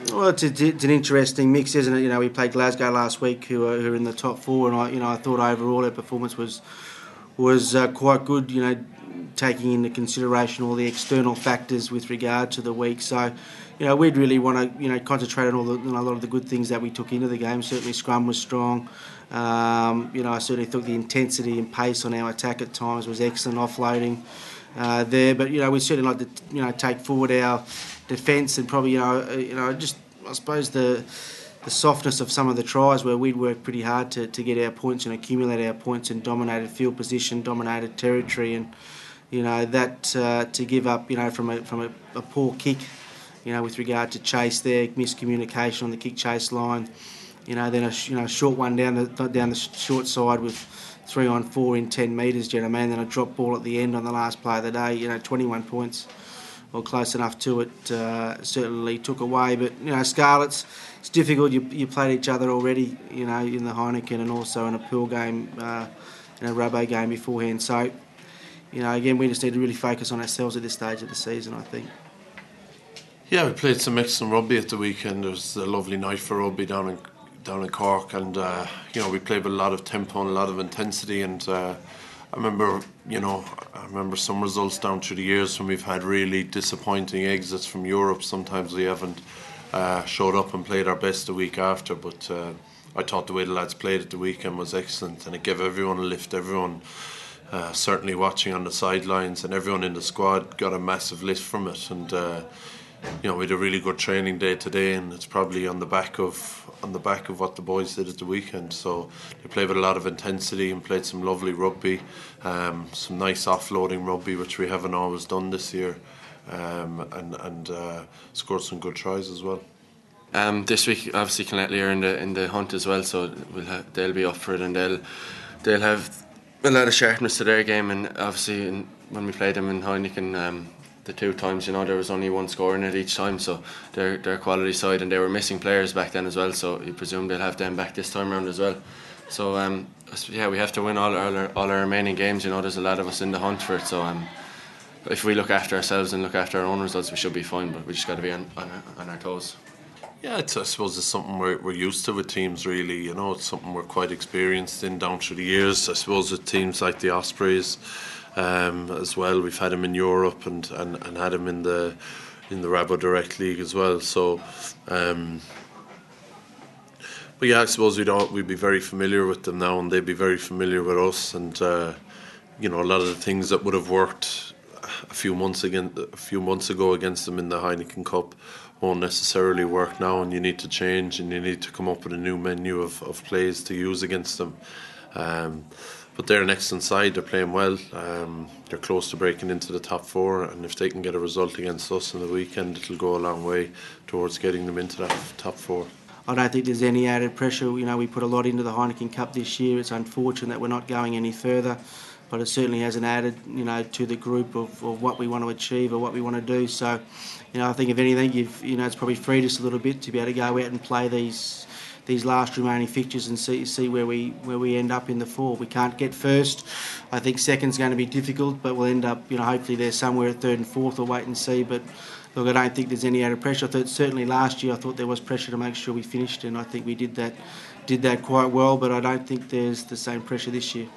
Well, it's an interesting mix, isn't it? We played Glasgow last week, who are in the top four, and I thought overall their performance was quite good. Taking into consideration all the external factors with regard to the week. So, we'd really want to concentrate on a lot of the good things that we took into the game. Certainly, scrum was strong. I certainly thought the intensity and pace on our attack at times was excellent, offloading there. But we certainly like to take forward our defence and probably just I suppose the softness of some of the tries where we'd worked pretty hard to get our points and accumulate our points and dominated field position, dominated territory, and that to give up from a poor kick, with regard to chase there, miscommunication on the kick chase line, then a short one down the short side with 3 on 4 in 10 metres, then a drop ball at the end on the last play of the day, 21 points or close enough to it, certainly took away. But Scarlets, it's difficult. You played each other already, in the Heineken and also in a pool game, in a Rabo game beforehand. So, again, we just need to really focus on ourselves at this stage of the season, I think. Yeah, we played some excellent rugby at the weekend. It was a lovely night for rugby down in Cork, and we played with a lot of tempo and a lot of intensity. And I remember some results down through the years when we've had really disappointing exits from Europe. Sometimes we haven't showed up and played our best the week after, but I thought the way the lads played at the weekend was excellent, and it gave everyone a lift. Everyone certainly watching on the sidelines, and everyone in the squad got a massive lift from it. And we had a really good training day today, and it's probably on the back of what the boys did at the weekend. So they played with a lot of intensity and played some lovely rugby, some nice offloading rugby, which we haven't always done this year, and scored some good tries as well. This week, obviously, Llanelli are in the hunt as well, so they'll be up for it, and they'll have a lot of sharpness to their game. And obviously, when we played them in Heineken, the 2 times, there was only 1 score in it each time, so they're a quality side, and they were missing players back then as well, so you presume they'll have them back this time around as well. So we have to win all our remaining games. There's a lot of us in the hunt for it, so if we look after ourselves and look after our own results, we should be fine, but we just got to be on our toes. Yeah, I suppose it's something we're used to with teams, really. It's something we're quite experienced in down through the years. I suppose with teams like the Ospreys as well, we've had him in Europe and had him in the RaboDirect League as well. So, but yeah, I suppose we'd be very familiar with them now, and they'd be very familiar with us. And a lot of the things that would have worked a few months ago against them in the Heineken Cup won't necessarily work now, and you need to change, and you need to come up with a new menu of plays to use against them. But they're an excellent side. They're playing well. They're close to breaking into the top 4, and if they can get a result against us in the weekend, it'll go a long way towards getting them into that top 4. I don't think there's any added pressure. We put a lot into the Heineken Cup this year. It's unfortunate that we're not going any further, but it certainly hasn't added, to the group of what we want to achieve or what we want to do. So, I think if anything, it's probably freed us a little bit to be able to go out and play these last remaining fixtures and see where we end up in the 4. We can't get first. I think second's going to be difficult, but we'll end up, hopefully there somewhere at 3rd and 4th. We'll wait and see. But look, I don't think there's any added pressure. I thought certainly last year I thought there was pressure to make sure we finished, and I think we did that quite well. But I don't think there's the same pressure this year.